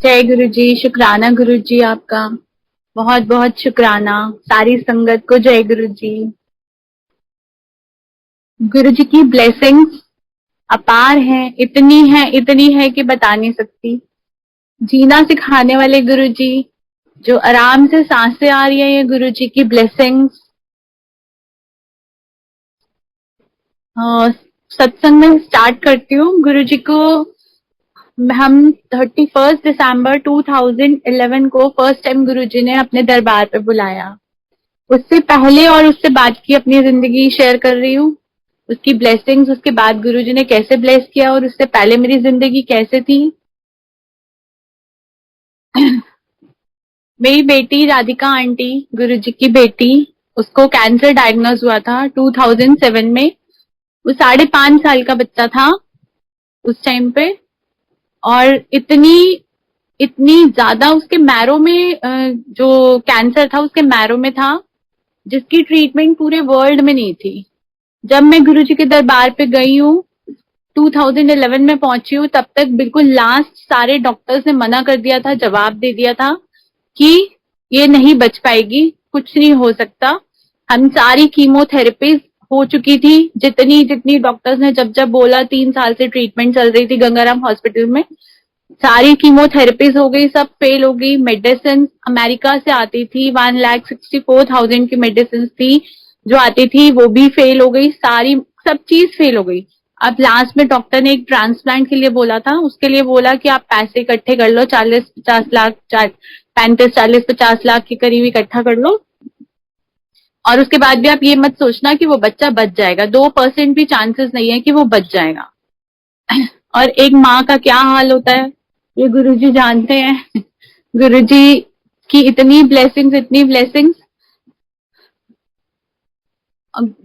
जय गुरु जी। शुक्राना गुरु जी, आपका बहुत बहुत शुक्राना। सारी संगत को जय गुरु जी। गुरु जी की ब्लेसिंग्स अपार है, इतनी है कि बता नहीं सकती। जीना सिखाने वाले गुरु जी, जो आराम से सांसें आ रही है, ये गुरु जी की ब्लेसिंग्स। सत्संग में स्टार्ट करती हूँ। गुरु जी को हम 31 दिसंबर 2011 को फर्स्ट टाइम गुरु जी ने अपने दरबार पे बुलाया। उससे पहले और उससे बाद की अपनी जिंदगी शेयर कर रही हूँ, उसकी ब्लेसिंग्स, उसके बाद गुरुजी ने कैसे ब्लेस किया और उससे पहले मेरी जिंदगी कैसे थी। मेरी बेटी राधिका आंटी, गुरुजी की बेटी, उसको कैंसर डायग्नोज हुआ था 2007 में। वो 5.5 साल का बच्चा था उस टाइम पे, और इतनी इतनी ज्यादा उसके मैरो में जो कैंसर था उसके मैरो में था, जिसकी ट्रीटमेंट पूरे वर्ल्ड में नहीं थी। जब मैं गुरुजी के दरबार पे गई हूँ, 2011 में पहुंची हूँ, तब तक बिल्कुल लास्ट सारे डॉक्टर्स ने मना कर दिया था, जवाब दे दिया था कि ये नहीं बच पाएगी, कुछ नहीं हो सकता। हम सारी कीमोथेरेपीज हो चुकी थी, जितनी जितनी डॉक्टर्स ने जब जब बोला। 3 साल से ट्रीटमेंट चल रही थी गंगाराम हॉस्पिटल में, सारी कीमोथेरेपीज हो गई, सब फेल हो गई। मेडिसिन अमेरिका से आती थी, 1,64,000 की मेडिसिन थी जो आती थी, वो भी फेल हो गई। सारी सब चीज फेल हो गई। अब लास्ट में डॉक्टर ने एक ट्रांसप्लांट के लिए बोला था, उसके लिए बोला कि आप पैसे इकट्ठे कर लो, 40-50 लाख, 35-40-50 लाख के करीब इकट्ठा कर लो, और उसके बाद भी आप ये मत सोचना कि वो बच्चा बच जाएगा। 2% भी चांसेस नहीं है कि वो बच जाएगा। और एक माँ का क्या हाल होता है ये गुरुजी जानते हैं। गुरुजी की इतनी ब्लेसिंग्स।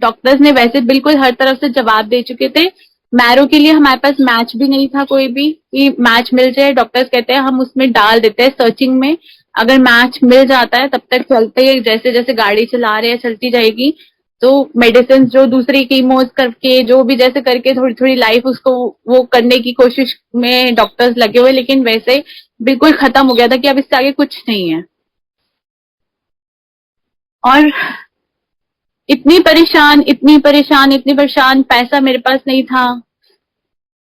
डॉक्टर्स ने वैसे बिल्कुल हर तरफ से जवाब दे चुके थे। मैरो के लिए हमारे पास मैच भी नहीं था कोई भी, कि मैच मिल जाए। डॉक्टर्स कहते हैं हम उसमें डाल देते हैं सर्चिंग में, अगर मैच मिल जाता है तब तक चलते हैं, जैसे जैसे गाड़ी चला रहे हैं चलती जाएगी। तो मेडिसिन जो दूसरी कीमोज करके, जो भी जैसे करके थोड़ी थोड़ी लाइफ उसको वो करने की कोशिश में डॉक्टर्स लगे हुए, लेकिन वैसे बिल्कुल खत्म हो गया था कि अब इससे आगे कुछ नहीं है। और इतनी परेशान, पैसा मेरे पास नहीं था।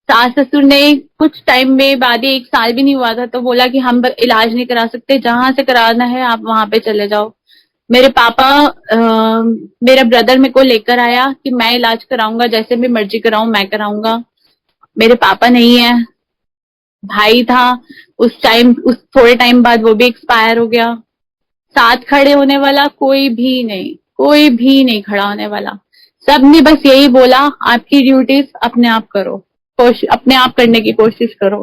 सास ससुर ने कुछ टाइम में बाद ही, 1 साल भी नहीं हुआ था, तो बोला कि हम इलाज नहीं करा सकते, जहां से कराना है आप वहां पे चले जाओ। मेरे पापा मेरा ब्रदर मेरे को लेकर आया कि मैं इलाज कराऊंगा, जैसे भी मर्जी कराऊं, मैं कराऊंगा। मेरे पापा नहीं है, भाई था उस टाइम, उस थोड़े टाइम बाद वो भी एक्सपायर हो गया। साथ खड़े होने वाला कोई भी नहीं खड़ा होने वाला। सबने बस यही बोला, आपकी ड्यूटीज अपने आप करो, अपने आप करने की कोशिश करो।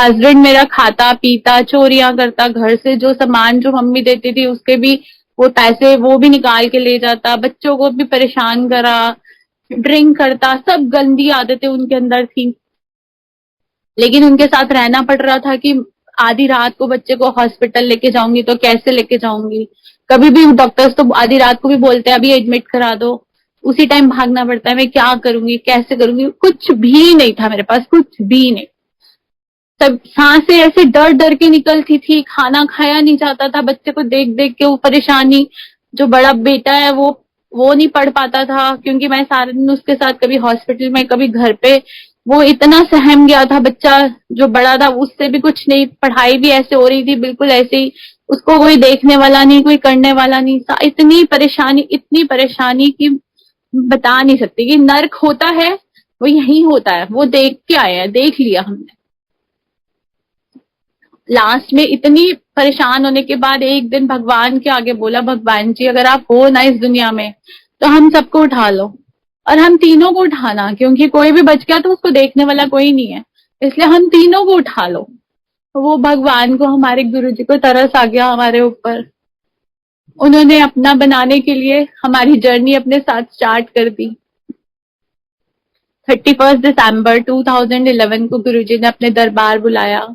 हस्बैंड मेरा खाता पीता, चोरियां करता, घर से जो सामान जो मम्मी देती थी उसके भी वो पैसे वो भी निकाल के ले जाता, बच्चों को भी परेशान करा, ड्रिंक करता, सब गंदी आदतें उनके अंदर थी। लेकिन उनके साथ रहना पड़ रहा था कि आधी रात को बच्चे को हॉस्पिटल लेके जाऊंगी तो कैसे लेके जाऊंगी। कभी भी डॉक्टर्स तो आधी रात को भी बोलते हैं अभी एडमिट करा दो, उसी टाइम भागना पड़ता है। मैं क्या करूंगी, कैसे करूंगी, कुछ भी नहीं था मेरे पास, कुछ भी नहीं। सब सांसें ऐसे डर डर के निकलती थी, खाना खाया नहीं जाता था बच्चे को देख देख के, वो परेशानी। जो बड़ा बेटा है वो नहीं पढ़ पाता था, क्योंकि मैं सारा दिन उसके साथ कभी हॉस्पिटल में कभी घर पे। वो इतना सहम गया था बच्चा, जो बड़ा था उससे भी कुछ नहीं, पढ़ाई भी ऐसे हो रही थी बिल्कुल ऐसे ही, उसको कोई देखने वाला नहीं, कोई करने वाला नहीं। इतनी परेशानी कि बता नहीं सकती। कि नर्क होता है वो यही होता है, वो देख के आए हैं, देख लिया हमने। लास्ट में इतनी परेशान होने के बाद एक दिन भगवान के आगे बोला, भगवान जी अगर आप हो ना इस दुनिया में तो हम सबको उठा लो, और हम तीनों को उठाना, क्योंकि कोई भी बच गया तो उसको देखने वाला कोई नहीं है, इसलिए हम तीनों को उठा लो। तो वो भगवान को, हमारे गुरु जी को तरस आ गया हमारे ऊपर। उन्होंने अपना बनाने के लिए हमारी जर्नी अपने साथ स्टार्ट कर दी। 31 दिसंबर 2011 को गुरु जी ने अपने दरबार बुलाया।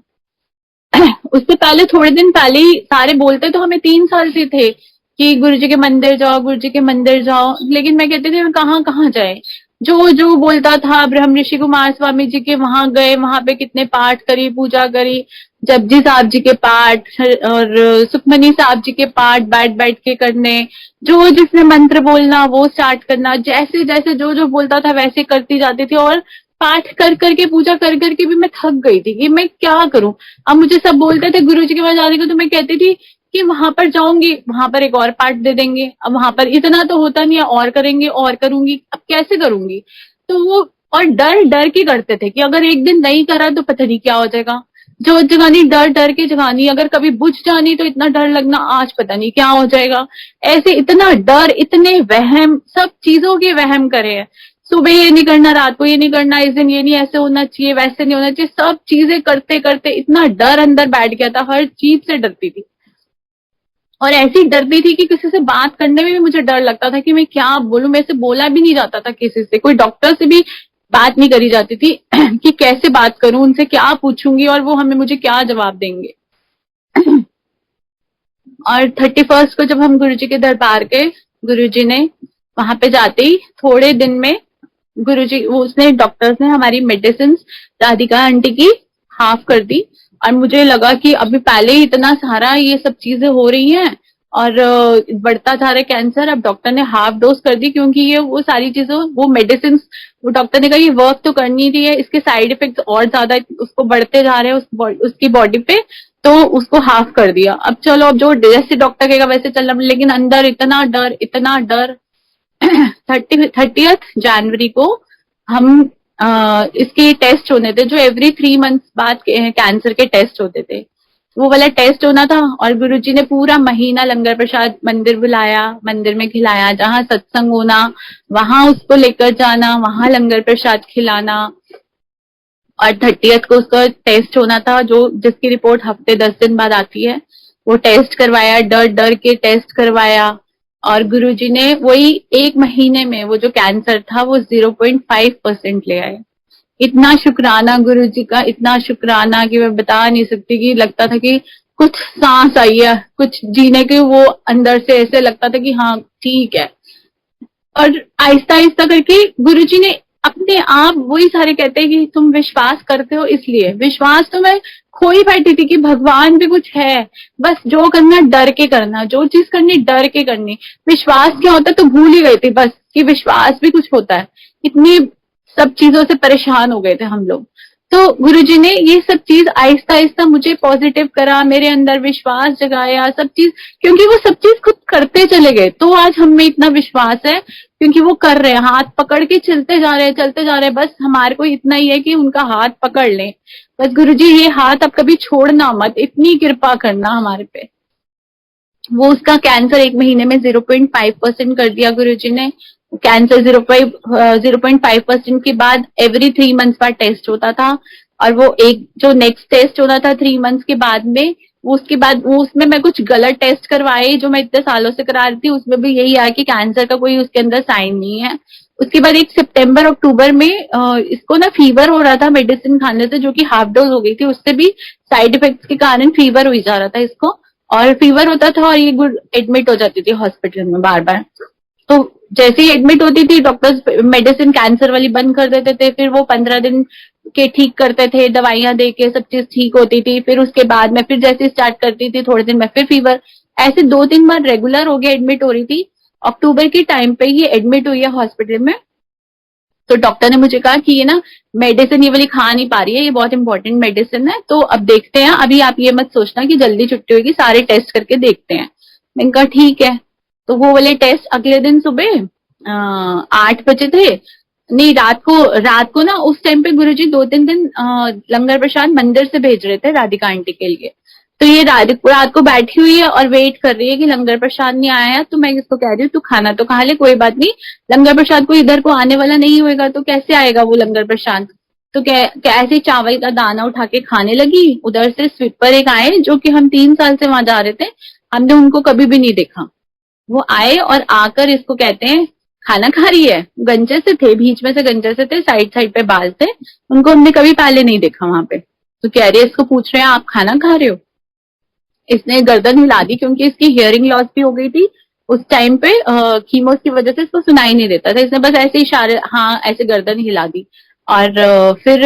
उससे पहले थोड़े दिन पहले ही सारे बोलते तो हमें 3 साल से थे कि गुरु जी के मंदिर जाओ, गुरु जी के मंदिर जाओ, लेकिन मैं कहती थी कहाँ कहाँ जाए। जो जो बोलता था। ब्रह्म ऋषि कुमार स्वामी जी के वहां गए, वहां पे कितने पाठ करी, पूजा करी, जपजी साहब जी के पाठ और सुखमनी साहब जी के पाठ बैठ बैठ के करने, जो जिसने मंत्र बोलना वो स्टार्ट करना, जैसे जैसे जो जो बोलता था वैसे करती जाती थी। और पाठ कर करके, पूजा कर करके भी मैं थक गई थी कि मैं क्या करूं। अब मुझे सब बोलते थे गुरु जी के पास जाने को, तो मैं कहती थी कि वहां पर जाऊंगी, वहां पर एक और पार्ट दे देंगे, अब वहां पर इतना तो होता नहीं है, और करेंगे और करूंगी, अब कैसे करूंगी। तो वो और डर डर के करते थे कि अगर एक दिन नहीं करा तो पता नहीं क्या हो जाएगा। जो जगानी डर डर के जगानी, अगर कभी बुझ जानी तो इतना डर लगना आज पता नहीं क्या हो जाएगा। ऐसे इतना डर, इतने वहम, सब चीजों के वहम करे हैं। सुबह ये नहीं करना, रात को ये नहीं करना, इस दिन ये नहीं ऐसे होना चाहिए, वैसे नहीं होना चाहिए, सब चीजें करते करते इतना डर अंदर बैठ गया था, हर चीज से डरती थी। और ऐसी डरती थी कि किसी से बात करने में भी मुझे डर लगता था कि मैं क्या बोलूं। मेरे से बोला भी नहीं जाता था किसी से, कोई डॉक्टर से भी बात नहीं करी जाती थी कि कैसे बात करूं, उनसे क्या पूछूंगी और वो हमें मुझे क्या जवाब देंगे। और 31st को जब हम गुरुजी के दरबार गए, गुरुजी ने वहां पे जाते ही थोड़े दिन में गुरुजी वो उसने डॉक्टर्स ने हमारी मेडिसिन राधिका आंटी की हाफ कर दी। और मुझे लगा कि अभी पहले ही इतना सारा ये सब चीजें हो रही हैं और बढ़ता जा रहा है कैंसर, अब डॉक्टर ने हाफ डोज कर दी, क्योंकि ये वो सारी चीजें, वो मेडिसिन, वो डॉक्टर ने कहा ये वर्क तो करनी रही है, इसके साइड इफेक्ट्स और ज्यादा उसको बढ़ते जा रहे हैं उसकी बॉडी पे, तो उसको हाफ कर दिया। अब चलो, अब जो जैसे डॉक्टर कहेगा वैसे चलना, लेकिन अंदर इतना डर, इतना डर। 30th जनवरी को हम इसके टेस्ट होने थे, जो एवरी 3 मंथ्स बाद कैंसर के टेस्ट होते थे, वो वाला टेस्ट होना था। और गुरुजी ने पूरा महीना लंगर प्रसाद मंदिर बुलाया, मंदिर में खिलाया, जहां सत्संग होना वहां उसको लेकर जाना, वहां लंगर प्रसाद खिलाना। और 30th को उसका टेस्ट होना था, जो जिसकी रिपोर्ट हफ्ते 10 दिन बाद आती है। वो टेस्ट करवाया, डर डर के टेस्ट करवाया। और गुरुजी ने वही 1 महीने में वो जो कैंसर था वो 0.5% ले आए। इतना शुक्राना गुरुजी का, इतना शुक्राना कि मैं बता नहीं सकती। कि लगता था कि कुछ सांस आई है, कुछ जीने के, वो अंदर से ऐसे लगता था कि हाँ ठीक है। और आहिस्ता आहिस्ता करके गुरुजी ने अपने आप, वही सारे कहते हैं कि तुम विश्वास करते हो, इसलिए विश्वास तो मैं खो ही बैठी थी कि भगवान भी कुछ है। बस जो करना डर के करना, जो चीज करनी डर के करनी। विश्वास क्या होता है तो भूल ही गई थी बस कि विश्वास भी कुछ होता है। इतनी सब चीजों से परेशान हो गए थे हम लोग। तो गुरुजी ने ये सब चीज आहिस्ता आहिस्ता मुझे पॉजिटिव करा, मेरे अंदर विश्वास जगाया, सब चीज, क्योंकि वो सब चीज खुद करते चले गए, तो आज हम में इतना विश्वास है, क्योंकि वो कर रहे हैं, हाथ पकड़ के चलते जा रहे हैं, चलते जा रहे हैं। बस हमारे को इतना ही है कि उनका हाथ पकड़ लें। बस गुरुजी ये हाथ अब कभी छोड़ना मत, इतनी कृपा करना हमारे पे। वो उसका कैंसर 1 महीने में 0.5% कर दिया गुरुजी ने। कैंसर 0.5% के बाद एवरी 3 मंथ्स बाद टेस्ट होता था। और वो एक जो नेक्स्ट टेस्ट होना था 3 मंथ्स के बाद में, वो उसके बाद वो उसमें मैं कुछ गलत टेस्ट करवाए जो मैं इतने सालों से करा रही थी, उसमें भी यही आया कि कैंसर का कोई उसके अंदर साइन नहीं है। उसके बाद एक सितंबर अक्टूबर में इसको ना फीवर हो रहा था मेडिसिन खाने से, जो कि हाफ डोज हो गई थी, उससे भी साइड इफेक्ट्स के कारण फीवर हो जा रहा था इसको। और फीवर होता था और ये एडमिट हो जाती थी हॉस्पिटल में बार बार। तो जैसे ही एडमिट होती थी, डॉक्टर्स मेडिसिन कैंसर वाली बंद कर देते थे, फिर वो 15 दिन के ठीक करते थे, दवाइयां दे के सब चीज ठीक होती थी। फिर उसके बाद मैं फिर जैसे स्टार्ट करती थी, थोड़े दिन में फिर फीवर, ऐसे 2-3 बार रेगुलर हो गया, एडमिट हो रही थी। अक्टूबर के टाइम पे ये एडमिट हुई है हॉस्पिटल में। तो डॉक्टर ने मुझे कहा कि ये ना मेडिसिन ये वाली खा नहीं पा रही है, ये बहुत इंपॉर्टेंट मेडिसिन है, तो अब देखते हैं, अभी आप ये मत सोचना कि जल्दी छुट्टी होगी, सारे टेस्ट करके देखते हैं। मैंने कहा ठीक है। तो वो वाले टेस्ट अगले दिन सुबह 8 बजे थे, नहीं रात को ना, उस टाइम पे गुरुजी 2-3 दिन लंगर प्रसाद मंदिर से भेज रहे थे राधिका आंटी के लिए। तो ये रात को बैठी हुई है और वेट कर रही है कि लंगर प्रसाद नहीं आया है। तो मैं इसको कह रही हूँ तू खाना तो खा ले, कोई बात नहीं, लंगर प्रसाद को इधर को आने वाला नहीं होएगा तो कैसे आएगा वो लंगर प्रसाद। तो ऐसे चावल का दाना उठा के खाने लगी। उधर से स्वीपर एक आए, जो कि हम 3 साल से वहां जा रहे थे, हमने उनको कभी भी नहीं देखा। वो आए और आकर इसको कहते हैं खाना खा रही है। गंजे से थे, बीच में से गंजे से थे, साइड साइड पे बाल थे, उनको हमने कभी पहले नहीं देखा वहां पे। तो कह रही है, इसको पूछ रहे हैं आप खाना खा रहे हो। इसने गर्दन हिला दी, क्योंकि इसकी हियरिंग लॉस भी हो गई थी उस टाइम पे कीमोस की वजह से इसको सुनाई नहीं देता था, इसने बस ऐसे इशारे, हाँ ऐसे गर्दन हिला दी। और फिर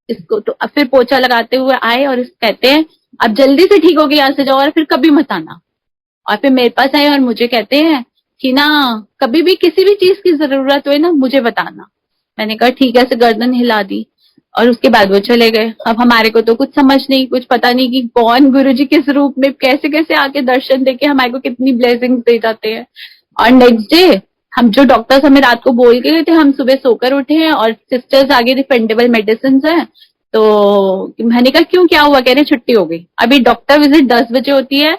इसको तो अब फिर पोछा लगाते हुए आए और इस कहते हैं अब जल्दी से ठीक होगी यहाँ से जाओ और फिर कभी मत आना। और फिर मेरे पास आए और मुझे कहते हैं कि ना कभी भी किसी भी चीज की जरूरत हो ना मुझे बताना। मैंने कहा ठीक है, ऐसे गर्दन हिला दी और उसके बाद वो चले गए। अब हमारे को तो कुछ समझ नहीं, कुछ पता नहीं कि कौन गुरुजी किस रूप में कैसे कैसे आके दर्शन देके हमारे को कितनी ब्लेसिंग्स दे जाते हैं। और नेक्स्ट डे हम जो डॉक्टर्स हमें रात को बोल के गए थे, हम सुबह सोकर उठे हैं और सिस्टर्स आगे रिफंडेबल मेडिसिन है। तो मैंने कहा क्यों, क्या हुआ? कह रहे छुट्टी हो गई। अभी डॉक्टर विजिट 10 बजे होती है,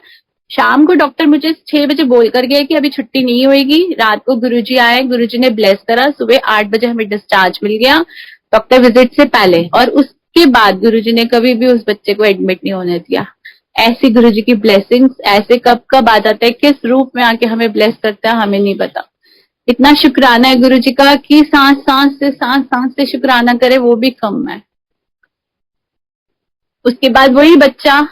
शाम को डॉक्टर मुझे 6 बजे बोल कर गए कि अभी छुट्टी नहीं होगी। रात को गुरुजी आए, गुरुजी ने ब्लेस करा, सुबह 8 बजे हमें डिस्चार्ज मिल गया डॉक्टर विजिट से पहले। और उसके बाद गुरुजी ने कभी भी उस बच्चे को एडमिट नहीं होने दिया। ऐसी गुरुजी की ब्लेसिंग्स ऐसे कब कब आ जाता है, किस रूप में आके हमें ब्लेस करता है हमें नहीं पता। इतना शुक्राना है गुरुजी का कि सांस सांस से शुक्राना करे वो भी कम है। उसके बाद वही बच्चा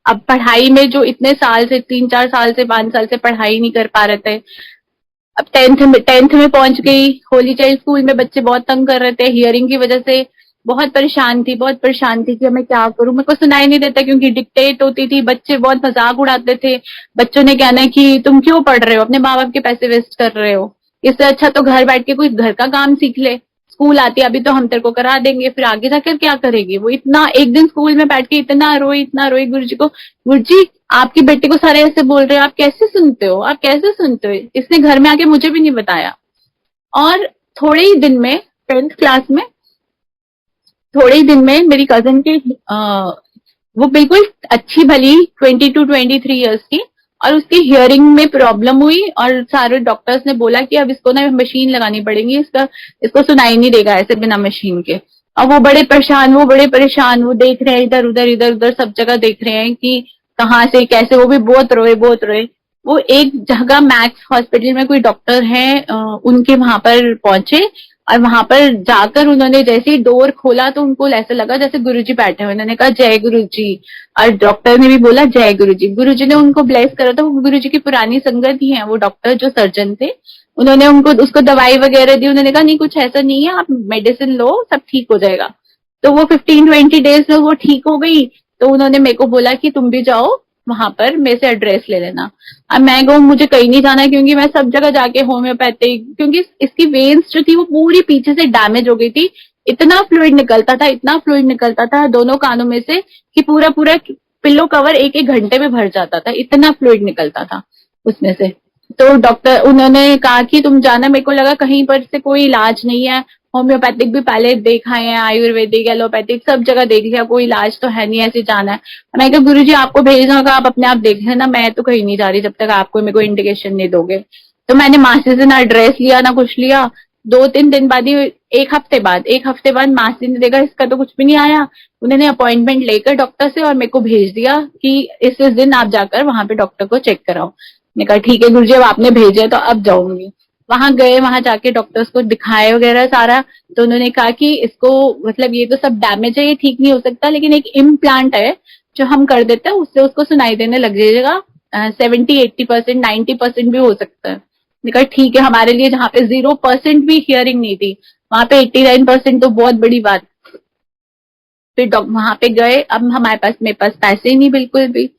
अब पढ़ाई में जो इतने साल से 3-4 साल से 5 साल से पढ़ाई नहीं कर पा रहे थे, अब टेंथ में पहुंच गई। होली चाइल्ड स्कूल में बच्चे बहुत तंग कर रहे थे हियरिंग की वजह से। बहुत परेशान थी कि मैं क्या करूं, मेरे को सुनाई नहीं देता क्योंकि डिक्टेट होती थी, बच्चे बहुत मजाक उड़ाते थे। बच्चों ने कहना है कि तुम क्यों पढ़ रहे हो, अपने माँ बाप के पैसे वेस्ट कर रहे हो, इससे अच्छा तो घर बैठ के कोई घर का काम सीख ले, स्कूल आती है अभी तो हम तेरे को करा देंगे, फिर आगे जाकर क्या करेगी। वो इतना एक दिन स्कूल में बैठ के इतना रोई गुरु जी को, गुरु जी आपकी बेटी को सारे ऐसे बोल रहे हो, आप कैसे सुनते हो, आप कैसे सुनते हो। इसने घर में आके मुझे भी नहीं बताया। और थोड़े ही दिन में 10th क्लास में थोड़े ही दिन में मेरी कजन के वो बिल्कुल अच्छी भली 22-23 ईयर्स की, और उसकी हियरिंग में प्रॉब्लम हुई और सारे डॉक्टर्स ने बोला कि अब इसको ना मशीन लगानी पड़ेगी, इसको सुनाई नहीं देगा ऐसे बिना मशीन के। अब वो बड़े परेशान, वो बड़े परेशान, वो देख रहे हैं इधर उधर सब जगह देख रहे हैं कि कहाँ से कैसे, वो भी बहुत रोए। वो एक जगह मैक्स हॉस्पिटल में कोई डॉक्टर है उनके वहां पर पहुंचे, और वहां पर जाकर उन्होंने जैसे ही डोर खोला तो उनको ऐसा लगा जैसे गुरुजी बैठे हुए। उन्होंने कहा जय गुरुजी, और डॉक्टर ने भी बोला जय गुरुजी। गुरुजी ने उनको ब्लेस करा था, वो गुरुजी की पुरानी संगत ही है वो डॉक्टर जो सर्जन थे। उन्होंने उनको उसको दवाई वगैरह दी, उन्होंने कहा नहीं कुछ ऐसा नहीं है, आप मेडिसिन लो सब ठीक हो जाएगा। तो वो 15-20 डेज में वो ठीक हो गई। तो उन्होंने मेरे को बोला कि तुम भी जाओ वहां पर मेरे से एड्रेस ले लेना। अब मैं कहूँ मुझे कहीं नहीं जाना क्योंकि मैं सब जगह जाके होम्योपैथिक, क्योंकि इसकी वेन्स जो थी वो पूरी पीछे से डैमेज हो गई थी। इतना फ्लूइड निकलता था दोनों कानों में से कि पूरा पूरा पिल्लो कवर एक एक घंटे में भर जाता था, इतना फ्लूइड निकलता था उसमें से। तो डॉक्टर उन्होंने कहा कि तुम जाना, मेरे को लगा कहीं पर से कोई इलाज नहीं है, होम्योपैथिक भी पहले देखा है, आयुर्वेदिक एलोपैथिक सब जगह देख लिया, कोई इलाज तो है नहीं, ऐसे जाना है। मैं कहा गुरु जी आपको भेजना होगा, आप अपने आप देख लेना, मैं तो कहीं नहीं जा रही जब तक आपको मेरे को इंडिकेशन नहीं दोगे। तो मैंने मासी से ना एड्रेस लिया ना कुछ लिया। 2-3 दिन बाद ही, एक हफ्ते बाद मासी ने देखा इसका तो कुछ भी नहीं आया। उन्होंने अपॉइंटमेंट लेकर डॉक्टर से और मेरे को भेज दिया कि इस दिन आप जाकर वहां पे डॉक्टर को चेक कराओ। मैंने कहा ठीक है गुरुजी अब आपने भेजे तो अब जाऊंगी। वहां गए, वहां जाके डॉक्टर्स को दिखाए वगैरह सारा। तो उन्होंने कहा कि इसको मतलब ये तो सब डैमेज है, ये ठीक नहीं हो सकता, लेकिन एक इम्प्लांट है जो हम कर देते हैं उससे उसको सुनाई देने लग जाएगा। 70-80%, 90% भी हो सकता है। मैंने कहा ठीक है, हमारे लिए जहाँ पे 0% भी हियरिंग नहीं थी वहां पे 89% तो बहुत बड़ी बात। फिर वहां पे गए, अब मेरे पास पैसे ही नहीं बिल्कुल भी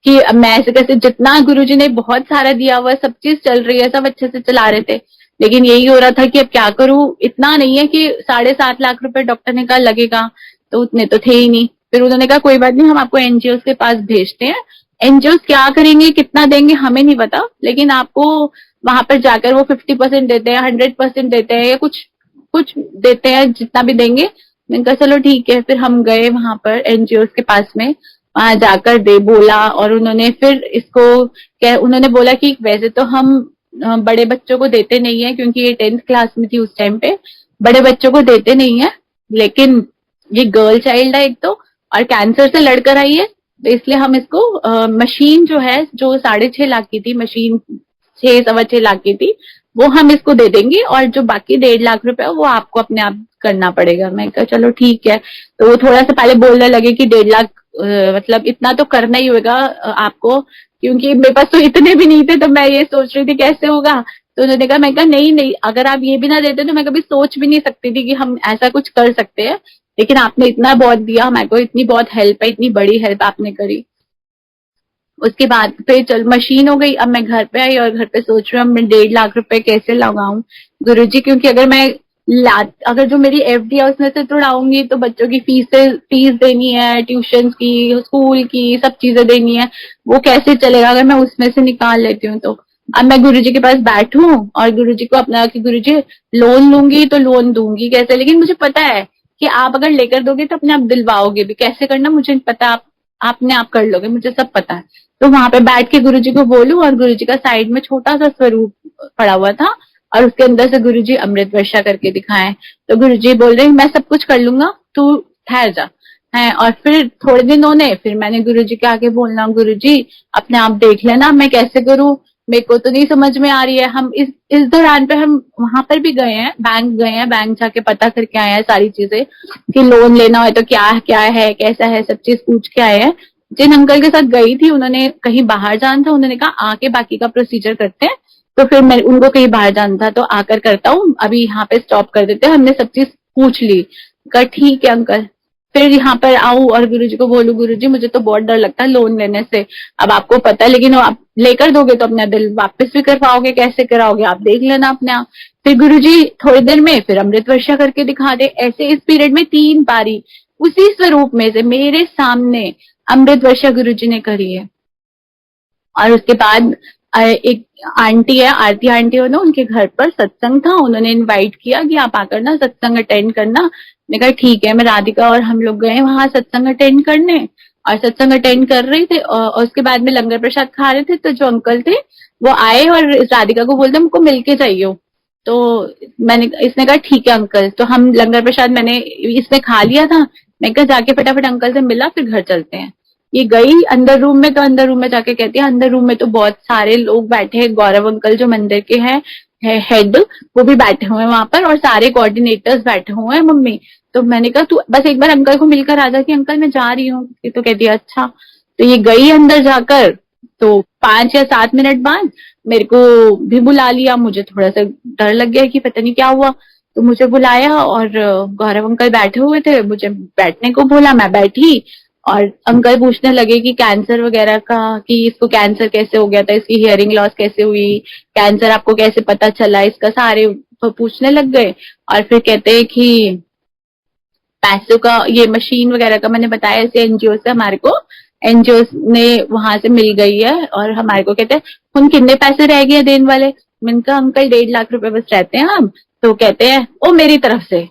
कि अब मैं ऐसे कैसे, जितना गुरुजी ने बहुत सारा दिया हुआ सब चीज चल रही है, सब अच्छे से चला रहे थे, लेकिन यही हो रहा था कि अब क्या करूं। इतना नहीं है कि 7.5 लाख रुपए डॉक्टर ने कहा लगेगा, तो उतने तो थे ही नहीं। फिर उन्होंने कहा कोई बात नहीं, हम आपको एनजीओ के पास भेजते हैं, एनजीओ क्या करेंगे कितना देंगे हमें नहीं पता, लेकिन आपको वहां पर जाकर वो 50% देते हैं, 100% देते हैं, या कुछ कुछ देते हैं जितना भी देंगे। मैंने कहा चलो ठीक है। फिर हम गए वहां पर एनजीओ के पास में, वहां जाकर दे बोला, और उन्होंने फिर इसको उन्होंने बोला कि वैसे तो हम बड़े बच्चों को देते नहीं है, क्योंकि ये 10th क्लास में थी उस टाइम पे, बड़े बच्चों को देते नहीं है, लेकिन ये गर्ल चाइल्ड है एक तो, और कैंसर से लड़कर आई है, तो इसलिए हम इसको मशीन जो है जो 6.5 लाख की थी, मशीन 6-6.25 लाख की थी, वो हम इसको दे देंगे, और जो बाकी 1.5 लाख रुपए वो आपको अपने आप करना पड़ेगा। मैं कहा चलो ठीक है। तो वो थोड़ा सा पहले बोलने लगे कि 1.5 लाख मतलब इतना तो करना ही होगा आपको, क्योंकि मेरे पास तो इतने भी नहीं थे, तो मैं ये सोच रही थी कैसे होगा। तो उन्होंने कहा, मैं कहा नहीं नहीं, अगर आप ये भी ना देते तो मैं कभी सोच भी नहीं सकती थी कि हम ऐसा कुछ कर सकते हैं, लेकिन आपने इतना बहुत दिया मेरे को, इतनी बहुत हेल्प है, इतनी बड़ी हेल्प आपने करी। उसके बाद फिर चल मशीन हो गई, अब मैं घर पे आई और घर पे सोच रही हूँ मैं 1.5 लाख रुपए कैसे लगाऊं गुरुजी, क्योंकि अगर जो मेरी एफडी है उसमें से तुड़ाऊंगी तो बच्चों की फीस देनी है, ट्यूशन की, स्कूल की, सब चीजें देनी है, वो कैसे चलेगा अगर मैं उसमें से निकाल लेती हूँ तो। अब मैं गुरुजी के पास बैठूं और गुरुजी को अपना कि गुरुजी लोन लूंगी तो लोन दूंगी कैसे, लेकिन मुझे पता है कि आप अगर लेकर दोगे तो अपने आप दिलवाओगे भी, कैसे करना मुझे पता, आप आपने आप कर लोगे, मुझे सब पता है। तो वहां पे बैठ के गुरुजी को बोलूं, और गुरुजी का साइड में छोटा सा स्वरूप पड़ा हुआ था और उसके अंदर से गुरुजी अमृत वर्षा करके दिखाएं। तो गुरुजी बोल रहे मैं सब कुछ कर लूंगा, तू ठहर जा। है, और फिर थोड़े दिन होने, फिर मैंने गुरुजी के आगे बोलना, गुरुजी अपने आप देख लेना मैं कैसे करूं, मेरे को तो नहीं समझ में आ रही है। हम इस दौरान पे हम वहां पर भी गए हैं, बैंक जाके पता करके आए हैं सारी चीजें कि लोन लेना है तो क्या क्या है कैसा है, सब चीज पूछ के आए हैं। जिन अंकल के साथ गई थी उन्होंने कहीं बाहर जाना था, उन्होंने कहा आके बाकी का प्रोसीजर करते हैं। तो फिर मैं उनको कहीं बाहर जाना था तो आकर करता हूँ, अभी यहाँ पे स्टॉप कर देते हैं, हमने सब चीज पूछ ली। कहा ठीक है अंकल। फिर यहाँ पर आऊं और गुरुजी को बोलूं, गुरुजी मुझे तो बहुत डर लगता है लोन लेने से, अब आपको पता है, लेकिन आप लेकर दोगे तो अपना दिल वापस भी कर पाओगे, कैसे कराओगे आप देख लेना अपने आप। फिर गुरुजी थोड़ी देर में फिर अमृत वर्षा करके दिखा दे, ऐसे इस पीरियड में 3 बारी उसी स्वरूप में से मेरे सामने अमृत वर्षा गुरुजी ने करी है। और उसके बाद एक आंटी है, आरती आंटी हो ना, उनके घर पर सत्संग था, उन्होंने इनवाइट किया कि आप आकर ना सत्संग अटेंड करना। मैंने कहा ठीक है, मैं राधिका और हम लोग गए वहां सत्संग अटेंड करने, और सत्संग अटेंड कर रहे थे और उसके बाद में लंगर प्रसाद खा रहे थे, तो जो अंकल थे वो आए और राधिका को बोलते हमको मिलके चाहिए। तो इसने कहा ठीक है अंकल, तो हम लंगर प्रसाद मैंने इसने खा लिया था, मैं कहा जाके फटाफट अंकल से मिला फिर घर चलते हैं। ये गई अंदर रूम में, तो अंदर रूम में जाके कहती है अंदर रूम में तो बहुत सारे लोग बैठे हैं, गौरव अंकल जो मंदिर के हैं हेड, वो भी बैठे हुए हैं वहां पर, और सारे कोऑर्डिनेटर्स बैठे हुए हैं मम्मी। तो मैंने कहा तू बस एक बार अंकल को मिलकर आ जा कि अंकल मैं जा रही हूँ, तो कहती है अच्छा। तो ये गई अंदर जाकर, तो 5 या 7 मिनट बाद मेरे को भी बुला लिया, मुझे थोड़ा सा डर लग गया कि पता नहीं क्या हुआ। तो मुझे बुलाया और गौरव अंकल बैठे हुए थे, मुझे बैठने को बोला, मैं बैठी, और अंकल पूछने लगे कि कैंसर वगैरह का, कि इसको कैंसर कैसे हो गया था, इसकी हियरिंग लॉस कैसे हुई, कैंसर आपको कैसे पता चला, इसका सारे पूछने लग गए। और फिर कहते हैं कि पैसों का, ये मशीन वगैरह का मैंने बताया ऐसे एनजीओ से हमारे को, एनजीओ ने वहां से मिल गई है, और हमारे को कहते हैं हम कितने पैसे रह गए देने वाले। मैंने कहा अंकल 1.5 लाख रुपए बस रहते हैं हम। तो कहते हैं ओ मेरी तरफ से।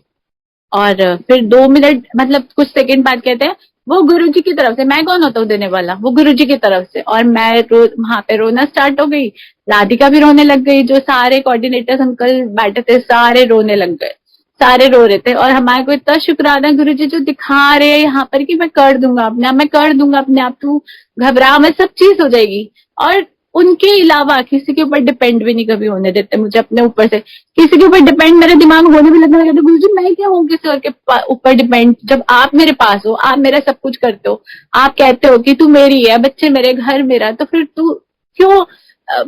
और फिर 2 मिनट मतलब कुछ सेकंड बाद कहते हैं वो गुरुजी की तरफ से। मैं कौन होता हूँ देने वाला, वो गुरुजी की तरफ से। और मैं वहां पे रोना स्टार्ट हो गई, राधिका भी रोने लग गई, जो सारे कोऑर्डिनेटर्स अंकल बैठे थे सारे रोने लग गए, सारे रो रहे थे। और हमारे को इतना शुक्राना गुरुजी जो दिखा रहे हैं यहाँ पर कि मैं कर दूंगा अपने आप, मैं कर दूंगा अपने आप, तू घबरा, मैं सब चीज हो जाएगी। और उनके अलावा किसी के ऊपर डिपेंड भी नहीं कभी होने देते मुझे, अपने ऊपर से किसी के ऊपर डिपेंड मेरा दिमाग होने भी लगने लगा। तो गुरुजी मैं क्या हूँ किसी और के ऊपर डिपेंड, जब आप मेरे पास हो, आप मेरा सब कुछ करते हो, आप कहते हो कि तू मेरी है, बच्चे मेरे, घर मेरा, तो फिर तू क्यों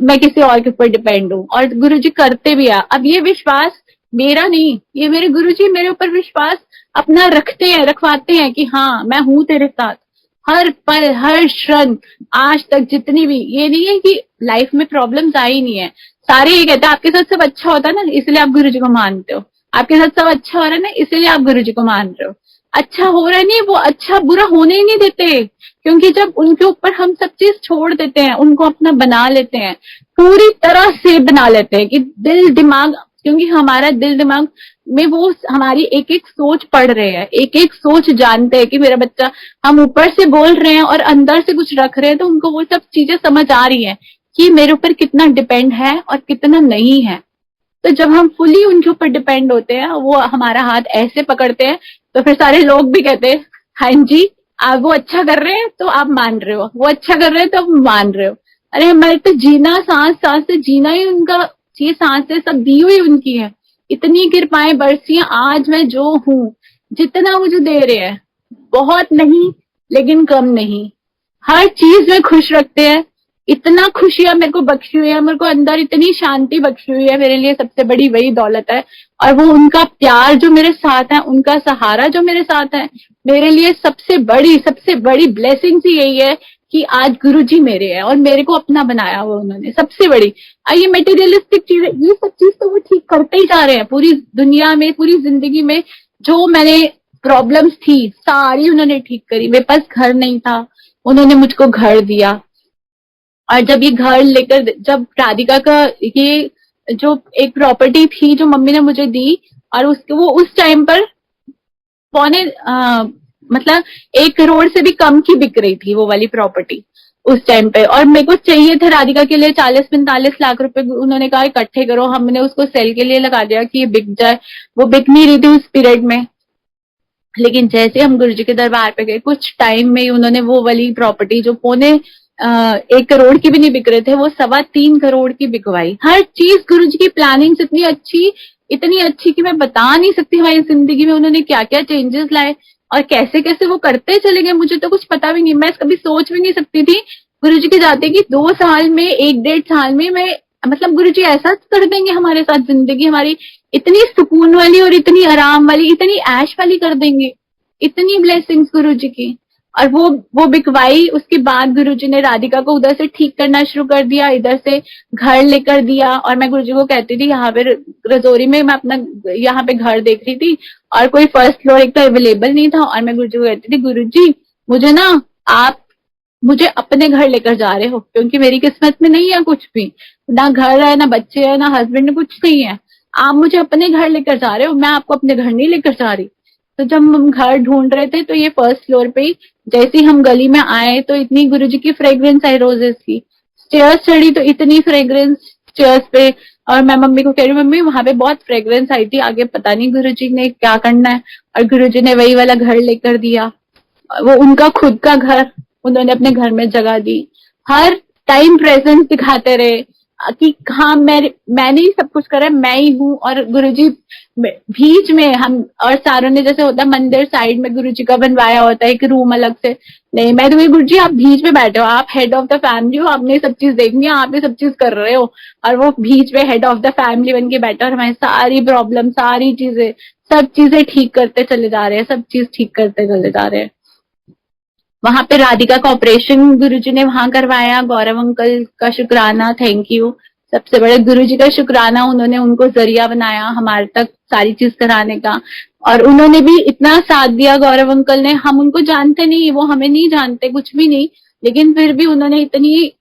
मैं किसी और के ऊपर डिपेंड हूँ। और गुरुजी करते भी है। अब ये विश्वास मेरा नहीं, ये मेरे गुरुजी मेरे ऊपर विश्वास अपना रखते हैं, रखवाते हैं कि हाँ मैं हूं तेरे साथ हर पल हर क्षण, आज तक जितनी भी, ये नहीं है कि लाइफ में प्रॉब्लम्स आई नहीं है, सारे ये कहते हैं आपके साथ सब अच्छा होता है ना इसलिए आप गुरुजी को मानते हो, आपके साथ सब अच्छा हो रहा है ना इसलिए आप गुरुजी को मान रहे हो। अच्छा हो रहा है नहीं, वो अच्छा बुरा होने ही नहीं देते, क्योंकि जब उनके ऊपर हम सब चीज छोड़ देते हैं, उनको अपना बना लेते हैं, पूरी तरह से बना लेते हैं कि दिल दिमाग, क्योंकि हमारा दिल दिमाग में वो हमारी एक एक सोच पढ़ रहे हैं, एक एक सोच जानते हैं कि मेरा बच्चा, हम ऊपर से बोल रहे हैं और अंदर से कुछ रख रहे हैं, तो उनको वो सब चीजें समझ आ रही है कि मेरे ऊपर कितना डिपेंड है और कितना नहीं है। तो जब हम फुली उनके ऊपर डिपेंड होते हैं, वो हमारा हाथ ऐसे पकड़ते हैं, तो फिर सारे लोग भी कहते हैं हाँ जी, आप वो अच्छा कर रहे हैं तो आप मान रहे हो, वो अच्छा कर रहे हैं तो आप मान रहे हो। अरे हमारे तो जीना, सांस सांस से जीना ही उनका, ये सांसें सब दी हुई उनकी है, इतनी कृपाएं बरसी हैं, आज मैं जो हूँ, जितना मुझे दे रहे हैं बहुत नहीं, लेकिन कम नहीं। हर चीज में खुश रखते हैं। इतना खुशियां मेरे को बख्शी हुई है, मेरे को अंदर इतनी शांति बख्शी हुई है, मेरे लिए सबसे बड़ी वही दौलत है। और वो उनका प्यार जो मेरे साथ है, उनका सहारा जो मेरे साथ है, मेरे लिए सबसे बड़ी ब्लेसिंग्स ही यही है कि आज गुरुजी मेरे हैं और मेरे को अपना बनाया हुआ उन्होंने, सबसे बड़ी। ये मटेरियलिस्टिक चीज, ये सब चीज तो वो ठीक करते ही जा रहे हैं पूरी दुनिया में, पूरी जिंदगी में। जो मैंने प्रॉब्लम्स थी सारी उन्होंने ठीक करी। मेरे पास घर नहीं था, उन्होंने मुझको घर दिया। और जब ये घर लेकर, जब राधिका का ये जो एक प्रॉपर्टी थी जो मम्मी ने मुझे दी, और उसके वो उस टाइम पर पौने मतलब 1 करोड़ से भी कम की बिक रही थी वो वाली प्रॉपर्टी उस टाइम पे। और मेरे को चाहिए थे राधिका के लिए 40-45 लाख रुपए। उन्होंने कहा इकट्ठे करो, हमने उसको सेल के लिए लगा दिया कि ये बिक जाए। वो बिक नहीं रही थी उस पीरियड में। लेकिन जैसे हम गुरुजी के दरबार पे गए, कुछ टाइम में ही उन्होंने वो वाली प्रॉपर्टी जो पौने 1 करोड़ की भी नहीं बिक रहे थे, वो 3.25 करोड़ की बिकवाई। हर चीज गुरुजी की प्लानिंग इतनी अच्छी कि मैं बता नहीं सकती हमारी जिंदगी में उन्होंने क्या क्या चेंजेस लाए और कैसे कैसे वो करते चले गए। मुझे तो कुछ पता भी नहीं, मैं कभी सोच भी नहीं सकती थी गुरुजी के जाते कि 2 साल में, 1-1.5 साल में मैं, मतलब गुरुजी ऐसा कर देंगे हमारे साथ, जिंदगी हमारी इतनी सुकून वाली और इतनी आराम वाली, इतनी ऐश वाली कर देंगे। इतनी ब्लेसिंग्स गुरुजी की। और वो बिकवाई। उसके बाद गुरुजी ने राधिका को उधर से ठीक करना शुरू कर दिया, इधर से घर लेकर दिया। और मैं गुरुजी को कहती थी, यहाँ पे रजौरी में मैं अपना यहाँ पे घर देख रही थी और कोई फर्स्ट फ्लोर एक तो अवेलेबल नहीं था। और मैं गुरुजी को कहती थी, गुरुजी मुझे ना आप मुझे अपने घर लेकर जा रहे हो, क्योंकि मेरी किस्मत में नहीं है कुछ भी, ना घर है, ना बच्चे है, ना हस्बैंड, कुछ नहीं है। आप मुझे अपने घर लेकर जा रहे हो, मैं आपको अपने घर नहीं लेकर जा रही। तो जब हम घर ढूंढ रहे थे तो ये फर्स्ट फ्लोर पे ही, जैसे ही हम गली में आए तो इतनी गुरुजी की फ्रेग्रेंस आई रोजेस की। स्टेयर्स चढ़ी तो इतनी फ्रेग्रेंस स्टेयर्स पे। और मैं मम्मी को कह रही हूँ, मम्मी वहां पे बहुत फ्रेग्रेंस आई थी, आगे पता नहीं गुरुजी ने क्या करना है। और गुरुजी ने वही वाला घर लेकर दिया। वो उनका खुद का घर, उन्होंने अपने घर में जगह दी। हर टाइम प्रेजेंस दिखाते रहे कि हाँ मैंने ही सब कुछ करा, मैं ही हूँ। और गुरुजी बीच में हम और सारों ने, जैसे होता है मंदिर साइड में गुरुजी का बनवाया होता है एक रूम अलग से, नहीं, मैं तो गुरुजी आप बीच में बैठे हो, आप हेड ऑफ द फैमिली हो, आपने सब चीज देखनी है, आप ये सब चीज कर रहे हो। और वो बीच में हेड ऑफ द फैमिली बन के बैठा और हमारी सारी प्रॉब्लम, सारी चीजें, सब चीजें ठीक करते चले जा रहे हैं, सब चीज ठीक करते चले जा रहे हैं। वहां पे राधिका का ऑपरेशन गुरुजी ने वहां करवाया। गौरव अंकल का शुक्राना, थैंक यू। सबसे बड़े गुरुजी का शुक्राना, उन्होंने उनको जरिया बनाया हमारे तक सारी चीज कराने का। और उन्होंने भी इतना साथ दिया गौरव अंकल ने। हम उनको जानते नहीं, वो हमें नहीं जानते, कुछ भी नहीं, लेकिन फिर भी उन्होंने इतनी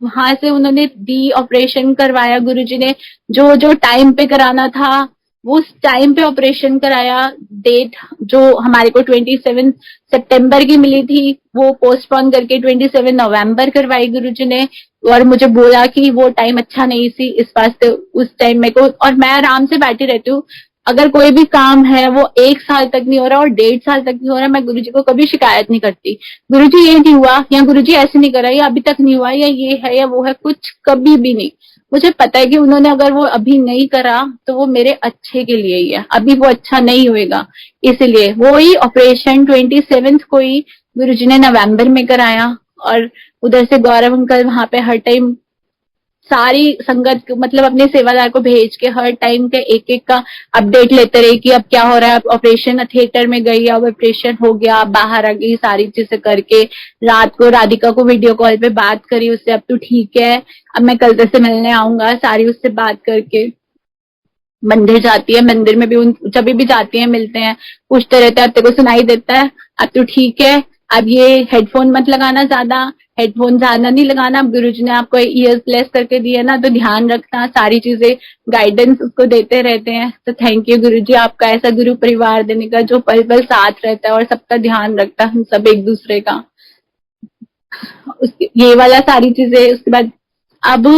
वहां से उन्होंने दी, ऑपरेशन करवाया गुरुजी ने। जो जो टाइम पे कराना था वो उस टाइम पे ऑपरेशन कराया। डेट जो हमारे को 27 सितंबर की मिली थी, वो पोस्टपोन करके 27 नवंबर करवाई गुरुजी ने। और मुझे बोला कि वो टाइम अच्छा नहीं थी, इस वास्ते उस टाइम मेरे को, और मैं आराम से बैठी रहती हूँ, अगर कोई भी काम है वो 1 साल तक नहीं हो रहा और 1.5 साल तक नहीं हो रहा, मैं गुरुजी को कभी शिकायत नहीं करती, गुरुजी ये नहीं हुआ या गुरुजी ऐसे नहीं करा या अभी तक नहीं हुआ या ये है या वो है, कुछ कभी भी नहीं। मुझे पता है कि उन्होंने अगर वो अभी नहीं करा तो वो मेरे अच्छे के लिए ही है, अभी वो अच्छा नहीं होएगा। इसलिए वो ही ऑपरेशन 27 को ही गुरुजी ने नवंबर में कराया। और उधर से गौरव अंकल वहां पे हर टाइम सारी संगत मतलब अपने सेवादार को भेज के हर टाइम के एक एक का अपडेट लेते रहे कि अब क्या हो रहा है। ऑपरेशन थिएटर में गई, अब ऑपरेशन हो गया, अब बाहर आ गई, सारी चीजें करके रात को राधिका को वीडियो कॉल पे बात करी उससे, अब तू ठीक है, अब मैं कल से मिलने आऊंगा, सारी उससे बात करके। मंदिर जाती है, मंदिर में भी जब भी जाती है मिलते हैं, पूछते रहते हैं, तेरे को सुनाई देता है, अब तू ठीक है, अब ये हेडफोन मत लगाना, हेडफोन ज्यादा नहीं लगाना, अब गुरुजी ने आपको ईयर्स प्लेस करके दिए ना, तो ध्यान रखना, सारी चीजें गाइडेंस उसको देते रहते हैं। तो थैंक यू गुरुजी, आपका ऐसा गुरु परिवार देने का जो पल पल साथ रहता है और सबका ध्यान रखता है, हम सब एक दूसरे का। ये वाला सारी चीजें। उसके बाद अब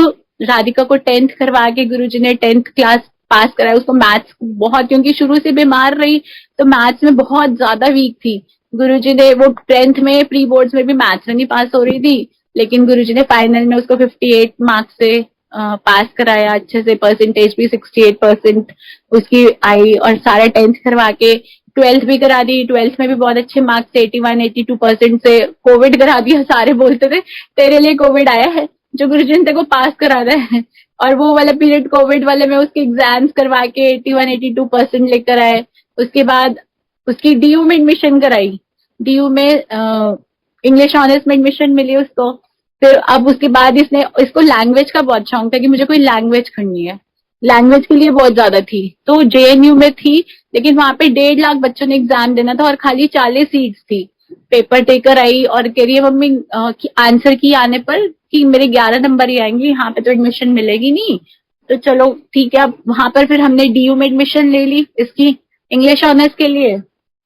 राधिका को 10th करवा के गुरुजी ने 10th क्लास पास कराया उसको। मैथ्स बहुत, क्योंकि शुरू से बीमार रही तो मैथ्स में बहुत ज्यादा वीक थी। गुरुजी ने वो 10th में प्री बोर्ड्स में भी मैथ्स में नहीं पास हो रही थी, लेकिन गुरुजी ने फाइनल में उसको 58 मार्क्स से पास कराया अच्छे से, परसेंटेज भी 68% उसकी आई। और सारा 10th करवा के ट्वेल्थ भी करा दी, ट्वेल्थ में भी बहुत अच्छे मार्क्स थे, 81-82% से। कोविड करा दिया, सारे बोलते थे तेरे लिए कोविड आया है, जो गुरुजी ने तेरे को पास कराना है। और वो वाला पीरियड कोविड वाले में उसके एग्जाम्स करवा के 81-82% लेकर आए। उसके बाद उसकी डीयू में एडमिशन कराई, डीयू में इंग्लिश ऑनर्स में एडमिशन मिली उसको। फिर अब उसके बाद इसको लैंग्वेज का बहुत शौक था कि मुझे कोई लैंग्वेज करनी है, लैंग्वेज के लिए बहुत ज्यादा थी। तो जेएनयू में थी, लेकिन वहां पे 1.5 लाख बच्चों ने एग्जाम देना था और खाली 40 सीट्स थी। पेपर टेकर आई और कह रही है मम्मी आंसर की आने पर कि मेरे 11 नंबर ही आएंगे, यहाँ पे तो एडमिशन मिलेगी नहीं। तो चलो ठीक है, अब वहां पर फिर हमने डीयू में एडमिशन ले ली इसकी इंग्लिश ऑनर्स के लिए।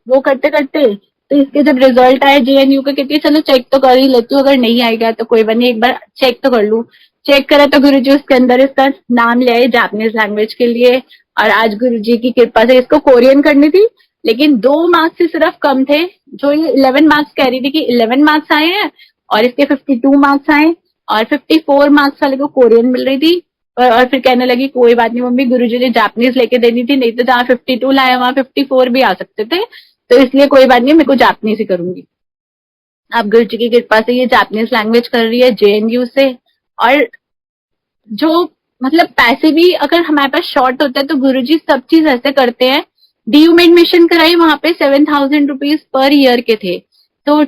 वो करते करते तो इसके जब रिजल्ट आए जेएनयू का, कहती है चलो चेक तो कर ही लेती हूँ, अगर नहीं आएगा तो कोई बात नहीं, एक बार चेक तो कर लूँ। चेक करा तो गुरुजी उसके अंदर इसका नाम ले आए जापानीज लैंग्वेज के लिए। और आज गुरुजी की कृपा से इसको कोरियन करनी थी, लेकिन 2 मार्क्स से सिर्फ कम थे। जो ये 11 मार्क्स कह रही थी कि 11 मार्क्स आए हैं और इसके 52 मार्क्स आए, और 54 मार्क्स वाले को कोरियन मिल रही थी। और फिर कहने लगी कोई बात नहीं मम्मी, गुरुजी ने जापानीज लेके देनी थी, नहीं तो जहाँ 52 लाया वहां 54 भी आ सकते थे, तो इसलिए कोई बात नहीं, मेरे को जापानीज ही करूंगी। अब गुरुजी की कृपा से ये जापानीज लैंग्वेज कर रही है जेएनयू से। और जो मतलब पैसे भी अगर हमारे पास शॉर्ट होता है तो गुरुजी सब चीज ऐसे करते हैं। डीयू में एडमिशन कराई, वहां पे 7,000 रुपीज पर ईयर के थे। तो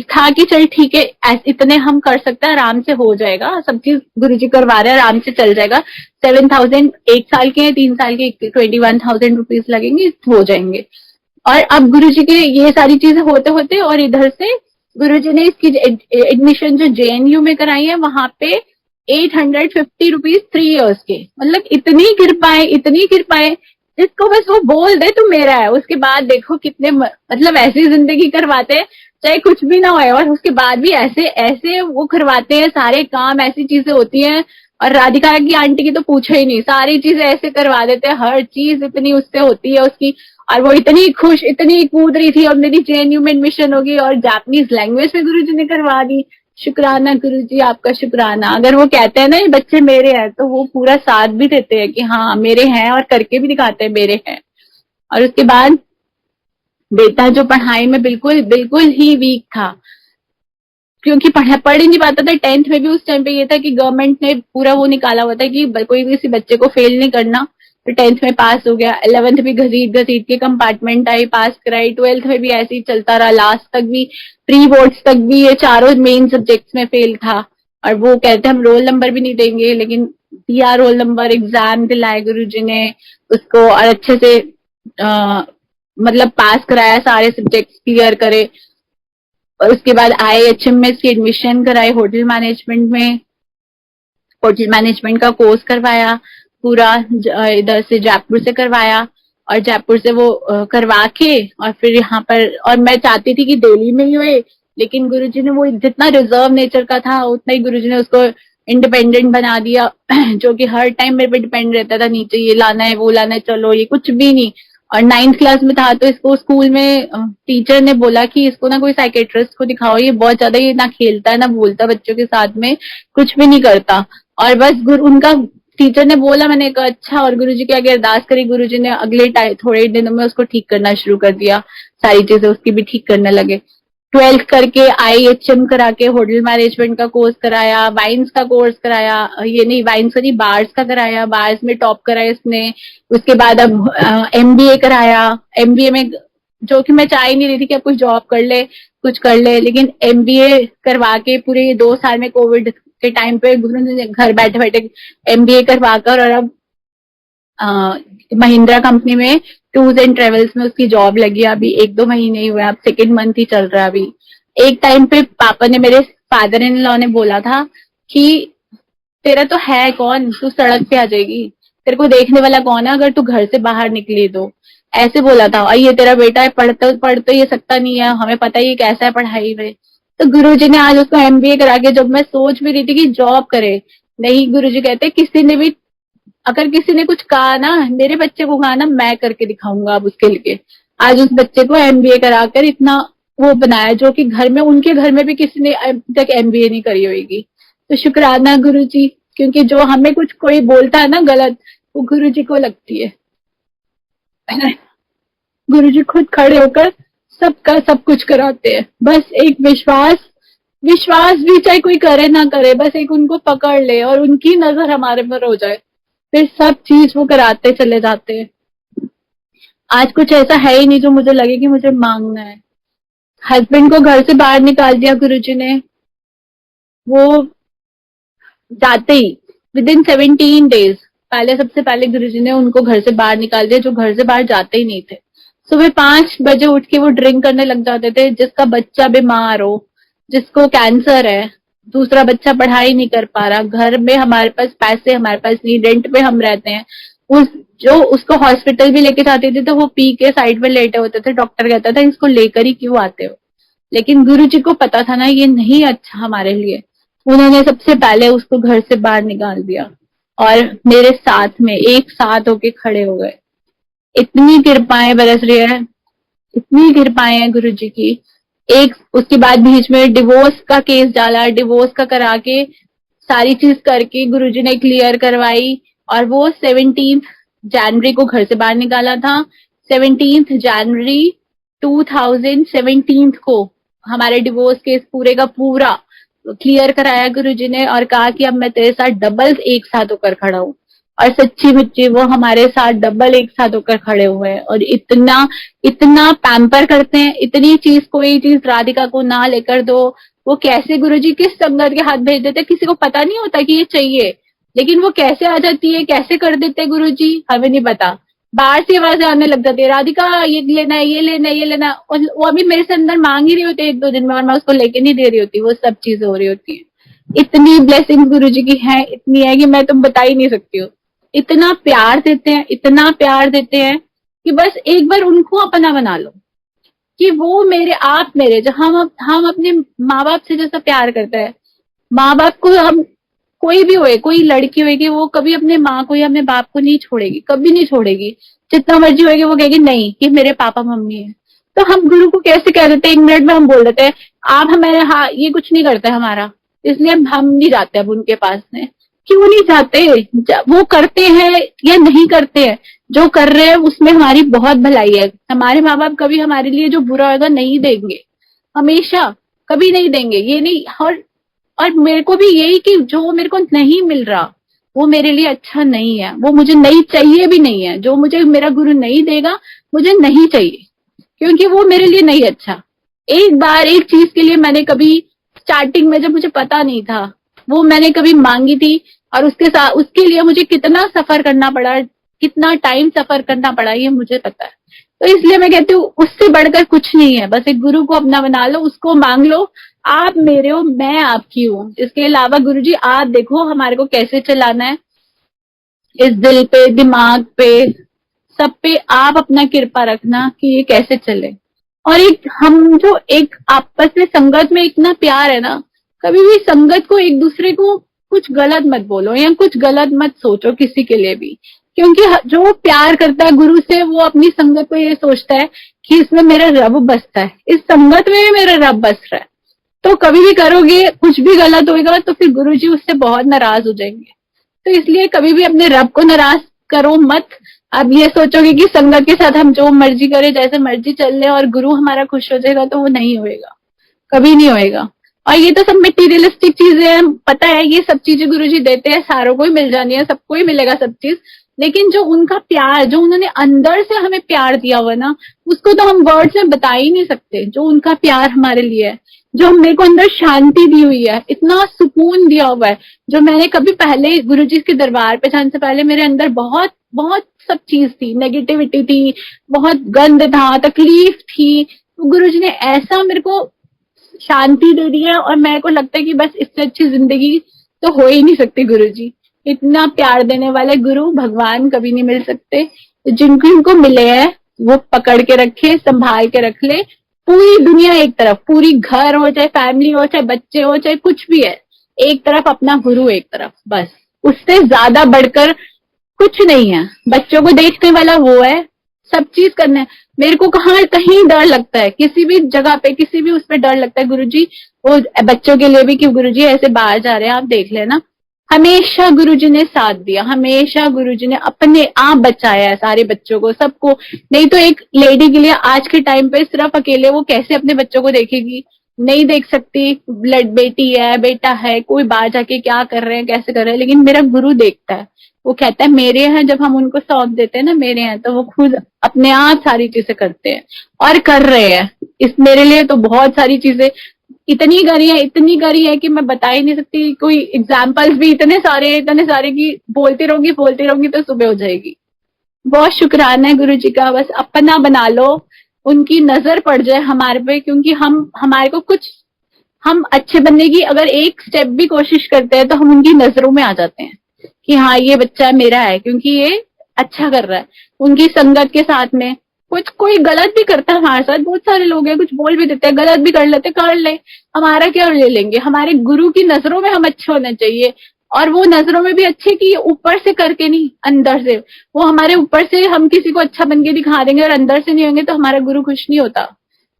था कि चल ठीक है, इतने हम कर सकते हैं, आराम से हो जाएगा, सब चीज गुरुजी करवा रहे हैं, आराम से चल जाएगा। 7,000 एक साल के, 3 साल के 21,000 रुपीज लगेंगे, हो जाएंगे। और अब गुरुजी के ये सारी चीजें होते होते और इधर से गुरुजी ने इसकी एडमिशन जो जेएनयू में कराई है वहां पे 850 रुपीज 3 इयर्स के। मतलब इतनी कृपाएं, इतनी कृपाएं, जिसको बस वो बोल दे तो मेरा है, उसके बाद देखो कितने मतलब ऐसी जिंदगी करवाते हैं चाहे कुछ भी ना हो, और उसके बाद भी ऐसे ऐसे वो करवाते हैं सारे काम, ऐसी चीजें होती हैं। और राधिका की आंटी की तो पूछो ही नहीं, सारी चीजें ऐसे करवा देते हैं, हर चीज इतनी उससे होती है उसकी। और वो इतनी खुश, इतनी कूद रही थी, और मेरी जेएनयू में एडमिशन होगी और जापानीज लैंग्वेज में गुरुजी ने करवा दी। शुक्राना गुरुजी, आपका शुक्राना। अगर वो कहते हैं ना ये बच्चे मेरे हैं, तो वो पूरा साथ भी देते हैं कि हाँ मेरे हैं, और करके भी दिखाते हैं मेरे हैं। और उसके बाद बेटा जो पढ़ाई में बिल्कुल बिल्कुल ही वीक था, क्योंकि पढ़ ही नहीं पाता था। 10th में भी उस टाइम पे ये था कि गवर्नमेंट ने पूरा वो निकाला हुआ था कि कोई भी किसी बच्चे को फेल नहीं करना। तो 10th में पास हो गया, 11th भी घसीट घसीट के कंपार्टमेंट आई, पास कराई, 12th में भी ऐसे ही चलता रहा, लास्ट तक भी प्री बोर्ड्स तक भी ये चारों मेन सब्जेक्ट्स में फेल था। और वो कहते हम रोल नंबर भी नहीं देंगे, लेकिन दिया रोल नंबर, एग्जाम दिलाए गुरुजी ने उसको, और अच्छे से मतलब पास कराया, सारे सब्जेक्ट्स क्लियर करे। और उसके बाद IHMS की एडमिशन कराई होटल मैनेजमेंट में, होटल मैनेजमेंट का कोर्स करवाया पूरा, इधर से जयपुर से करवाया। और जयपुर से वो करवा के और फिर यहाँ पर, और मैं चाहती थी कि दिल्ली में ही हुए, लेकिन गुरुजी ने वो जितना रिजर्व नेचर का था उतना ही गुरुजी ने उसको इंडिपेंडेंट बना दिया जो कि हर टाइम मेरे पे डिपेंड रहता था, नीचे ये लाना है वो लाना है, चलो ये कुछ भी नहीं। और 9th क्लास में था तो इसको स्कूल में टीचर ने बोला कि इसको ना कोई साइकेट्रिस्ट को दिखाओ, ये बहुत ज्यादा, ये ना खेलता है ना बोलता बच्चों के साथ में, कुछ भी नहीं करता। और बस उनका टीचर ने बोला, मैंने कहा अच्छा, और गुरुजी के आगे अरदास करी, गुरुजी ने अगले थोड़े दिनों में उसको ठीक करना शुरू कर दिया, सारी चीजें उसकी भी ठीक करने लगे। 12th करके IHM करा के होटल मैनेजमेंट का कोर्स कराया, वाइन्स का कोर्स कराया, ये नहीं वाइन्स का नहीं, बार्स का कराया, बार्स में टॉप कराया इसने। उसके बाद अब MBA कराया। MBA में जो कि मैं चाह ही नहीं रही थी कि अब कुछ जॉब कर ले, कुछ कर ले, लेकिन MBA करवा के पूरे 2 साल में कोविड के टाइम पे घर बैठे बैठे MBA करवा कर, और अब महिंद्रा कंपनी में टूर्स एंड ट्रेवल्स में उसकी जॉब लगी। अभी 1-2 महीने ही हुए, अब 2nd मंथ ही चल रहा है अभी। एक टाइम पे पापा ने, मेरे फादर इन लॉ ने बोला था कि तेरा तो है कौन, तू सड़क पे आ जाएगी, तेरे को देखने वाला कौन है अगर तू घर से बाहर निकली तो, ऐसे बोला था। और ये तेरा बेटा है, पढ़ तो ये सकता नहीं है, हमें पता ही कैसा है पढ़ाई में। तो गुरुजी ने आज उसको MBA करा के, जब मैं सोच भी रही थी कि जॉब करे, नहीं, गुरुजी कहते किसी ने भी, अगर किसी ने कुछ कहा ना, मेरे बच्चे को कहा ना, मैं करके दिखाऊंगा अब उसके लिए। आज उस बच्चे को MBA कराकर इतना वो बनाया, जो कि घर में, उनके घर में भी किसी ने अभी तक MBA नहीं करी होगी। तो शुक्राना गुरुजी, क्योंकि जो हमें कुछ कोई बोलता है ना गलत, वो गुरुजी को लगती है। गुरुजी खुद खड़े होकर सबका सब कुछ कराते हैं। बस एक विश्वास, विश्वास भी चाहे कोई करे ना करे, बस एक उनको पकड़ ले और उनकी नजर हमारे पर हो जाए, फिर सब चीज वो कराते चले जाते हैं। आज कुछ ऐसा है ही नहीं जो मुझे लगे कि मुझे मांगना है। हस्बैंड को घर से बाहर निकाल दिया गुरुजी ने, वो जाते ही विद इन 17 डेज, पहले सबसे पहले गुरुजी ने उनको घर से बाहर निकाल दिया, जो घर से बाहर जाते ही नहीं थे। सुबह 5 बजे उठ के वो ड्रिंक करने लग जाते थे। जिसका बच्चा बीमार हो, जिसको कैंसर है, दूसरा बच्चा पढ़ाई नहीं कर पा रहा, घर में हमारे पास पैसे हमारे पास नहीं, रेंट पे हम रहते हैं, उस जो उसको हॉस्पिटल भी लेके जाते थे तो वो पी के साइड में लेटे होते थे। डॉक्टर कहता था इसको लेकर ही क्यों आते हो, लेकिन गुरुजी को पता था ना ये नहीं अच्छा हमारे लिए। उन्होंने सबसे पहले उसको घर से बाहर निकाल दिया और मेरे साथ में एक साथ होके खड़े हो गए। इतनी कृपाएं बरस रही है, इतनी कृपाएं हैं गुरुजी की। एक उसके बाद बीच में डिवोर्स का केस डाला, डिवोर्स का करा के सारी चीज करके गुरुजी ने क्लियर करवाई और वो 17 जनवरी को घर से बाहर निकाला था। 17 जनवरी 2017 को हमारे डिवोर्स केस पूरे का पूरा क्लियर कराया गुरुजी ने और कहा कि अब मैं तेरे साथ डबल एक साथ होकर खड़ा हूँ। और सच्ची मुच्ची वो हमारे साथ डबल एक साथ होकर खड़े हुए हैं और इतना इतना पैम्पर करते हैं। इतनी चीज, कोई चीज राधिका को ना लेकर दो, वो कैसे गुरुजी किस संगत के हाथ भेज देते, किसी को पता नहीं होता कि ये चाहिए, लेकिन वो कैसे आ जाती है, कैसे कर देते गुरुजी हमें नहीं पता। बाहर से आवाजें आने लग जाती है, राधिका ये लेना है, ये लेना है, ये लेना है। और वो अभी मेरे से अंदर मांग ही रही होती है 1-2 दिन में और मैं उसको लेके नहीं दे रही होती, वो सब चीजें हो रही होती है। इतनी ब्लेसिंग गुरुजी की है, इतनी है कि मैं तुम बता ही नहीं सकती हूँ। इतना प्यार देते हैं, इतना प्यार देते हैं कि बस एक बार उनको अपना बना लो, कि वो मेरे आप मेरे, जो हम अपने माँ बाप से जैसा प्यार करते हैं, माँ बाप को हम, कोई भी होए, कोई लड़की होगी वो कभी अपने माँ को या अपने बाप को नहीं छोड़ेगी, कभी नहीं छोड़ेगी। जितना मर्जी होगी वो कहेगी नहीं कि मेरे पापा मम्मी है। तो हम गुरु को कैसे कह देते हैं, 1 मिनट में हम बोल देते हैं आप हमारे, हाँ ये कुछ नहीं करते हमारा, इसलिए हम नहीं जाते अब उनके पास में। क्यों नहीं जाते, वो करते हैं या नहीं करते हैं, जो कर रहे हैं उसमें हमारी बहुत भलाई है। हमारे माँ बाप कभी हमारे लिए जो बुरा होगा नहीं देंगे, हमेशा कभी नहीं देंगे, ये नहीं। और मेरे को भी यही कि जो मेरे को नहीं मिल रहा वो मेरे लिए अच्छा नहीं है, वो मुझे नहीं चाहिए भी नहीं है। जो मुझे मेरा गुरु नहीं देगा मुझे नहीं चाहिए, क्योंकि वो मेरे लिए नहीं अच्छा। एक बार एक चीज के लिए मैंने कभी स्टार्टिंग में, जब मुझे पता नहीं था, वो मैंने कभी मांगी थी और उसके साथ उसके लिए मुझे कितना सफर करना पड़ा, कितना टाइम सफर करना पड़ा, ये मुझे पता है। तो इसलिए मैं कहती हूँ उससे बढ़कर कुछ नहीं है। बस एक गुरु को अपना बना लो, उसको मांग लो, आप मेरे हो मैं आपकी हूँ। इसके अलावा गुरुजी आप देखो हमारे को कैसे चलाना है, इस दिल पे, दिमाग पे, सब पे आप अपना कृपा रखना कि ये कैसे चले। और एक हम जो एक आपस में संगत में इतना प्यार है ना, कभी भी संगत को एक दूसरे को कुछ गलत मत बोलो या कुछ गलत मत सोचो किसी के लिए भी, क्योंकि जो प्यार करता है गुरु से वो अपनी संगत को ये सोचता है कि इसमें मेरा रब बसता है, इस संगत में भी मेरा रब बस रहा है। तो कभी भी करोगे कुछ भी गलत होगा तो फिर गुरुजी उससे बहुत नाराज हो जाएंगे। तो इसलिए कभी भी अपने रब को नाराज करो मत। अब ये सोचोगे कि संगत के साथ हम जो मर्जी करें, जैसे मर्जी चल ले और गुरु हमारा खुश हो जाएगा, तो वो नहीं होएगा, कभी नहीं होएगा। और ये तो सब मटेरियलिस्टिक चीजें हैं, पता है ये सब चीजें गुरुजी देते हैं, सारों को ही मिल जानी है, सबको ही मिलेगा सब चीज। लेकिन जो उनका प्यार, जो उन्होंने अंदर से हमें प्यार दिया हुआ ना, उसको तो हम वर्ड्स में बता ही नहीं सकते। जो उनका प्यार हमारे लिए है, जो मेरे को अंदर शांति दी हुई है, इतना सुकून दिया हुआ है, जो मैंने कभी पहले गुरुजी के दरबार पे जाने से पहले मेरे अंदर बहुत बहुत सब चीज थी, नेगेटिविटी थी, बहुत गंद था, तकलीफ थी। तो गुरुजी ने ऐसा मेरे को शांति दे दी है और मेरे को लगता है कि बस इससे अच्छी जिंदगी तो हो ही नहीं सकती। गुरुजी इतना प्यार देने वाले गुरु भगवान कभी नहीं मिल सकते। तो जिनको इनको मिले हैं वो पकड़ के रखे, संभाल के रख ले। पूरी दुनिया एक तरफ, पूरी घर हो चाहे फैमिली हो चाहे बच्चे हो चाहे कुछ भी है, एक तरफ अपना गुरु एक तरफ, बस उससे ज्यादा बढ़कर कुछ नहीं है। बच्चों को देखने वाला वो है, सब चीज करना है। मेरे को कहाँ कहीं डर लगता है, किसी भी जगह पे किसी भी उस पर डर लगता है गुरुजी, वो बच्चों के लिए भी कि गुरुजी ऐसे बाहर जा रहे हैं आप देख लेना, हमेशा गुरुजी ने साथ दिया, हमेशा गुरुजी ने अपने आप बचाया है सारे बच्चों को, सबको। नहीं तो एक लेडी के लिए आज के टाइम पे सिर्फ अकेले वो कैसे अपने बच्चों को देखेगी, नहीं देख सकती। ब्लड बेटी है, बेटा है, कोई बाहर जाके क्या कर रहे हैं, कैसे कर रहे हैं, लेकिन मेरा गुरु देखता है। वो कहता है मेरे हैं, जब हम उनको सौंप देते हैं ना मेरे हैं, तो वो खुद अपने आप सारी चीजें करते हैं और कर रहे हैं। इस मेरे लिए तो बहुत सारी चीजें इतनी करी है कि मैं बता ही नहीं सकती। कोई एग्जाम्पल्स भी इतने सारे कि बोलती रहूंगी तो सुबह हो जाएगी। बहुत शुक्राना है गुरु जी का, बस अपना बना लो, उनकी नजर पड़ जाए हमारे पे, क्योंकि हमारे को कुछ, हम अच्छे बनने की अगर एक स्टेप भी कोशिश करते हैं तो हम उनकी नजरों में आ जाते हैं कि हाँ ये बच्चा मेरा है, क्योंकि ये अच्छा कर रहा है। उनकी संगत के साथ में कुछ कोई गलत भी करता है हमारे साथ, बहुत सारे लोग हैं कुछ बोल भी देते हैं, गलत भी कर लेते, कर ले, हमारा क्या ले लेंगे। हमारे गुरु की नजरों में हम अच्छे होने चाहिए, और वो नजरों में भी अच्छे कि ऊपर से करके नहीं, अंदर से। वो हमारे ऊपर से हम किसी को अच्छा बन के दिखा देंगे और अंदर से नहीं होंगे तो हमारा गुरु खुश नहीं होता।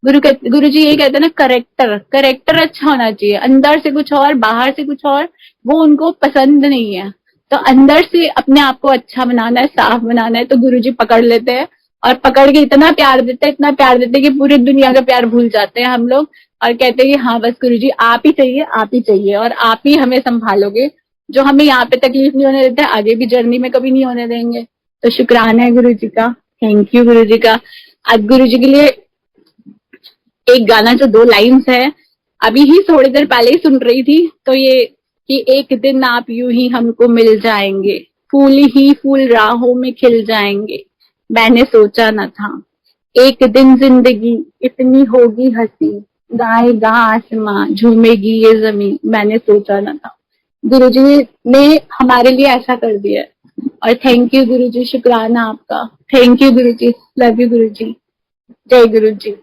गुरु जी यही कहते हैं ना, करेक्टर अच्छा होना चाहिए, अंदर से कुछ और बाहर से कुछ और, वो उनको पसंद नहीं है। तो अंदर से अपने आप को अच्छा बनाना है, साफ बनाना है, तो गुरु जी पकड़ लेते हैं और पकड़ के इतना प्यार देते हैं, इतना प्यार देते हैं कि पूरी दुनिया का प्यार भूल जाते हैं हम लोग, और कहते हैं कि हाँ बस गुरु जी आप ही चाहिए, आप ही चाहिए, और आप ही हमें संभालोगे। जो हमें यहाँ पे तकलीफ नहीं होने देते, आगे भी जर्नी में कभी नहीं होने देंगे। तो शुक्राना है गुरु जी का, थैंक यू गुरु जी का। आज गुरु जी के लिए एक गाना जो 2 लाइन्स है, अभी ही थोड़ी देर पहले ही सुन रही थी, तो ये कि एक दिन आप यूं ही हमको मिल जाएंगे, फूल ही फूल राहों में खिल जाएंगे, मैंने सोचा न था एक दिन जिंदगी इतनी होगी हंसी, गाएगा आसमां झूमेगी ये जमीन, मैंने सोचा न था। गुरुजी ने हमारे लिए ऐसा कर दिया है, और थैंक यू गुरुजी, शुक्राना आपका, thank you Guruji, love you Guruji, जय गुरुजी।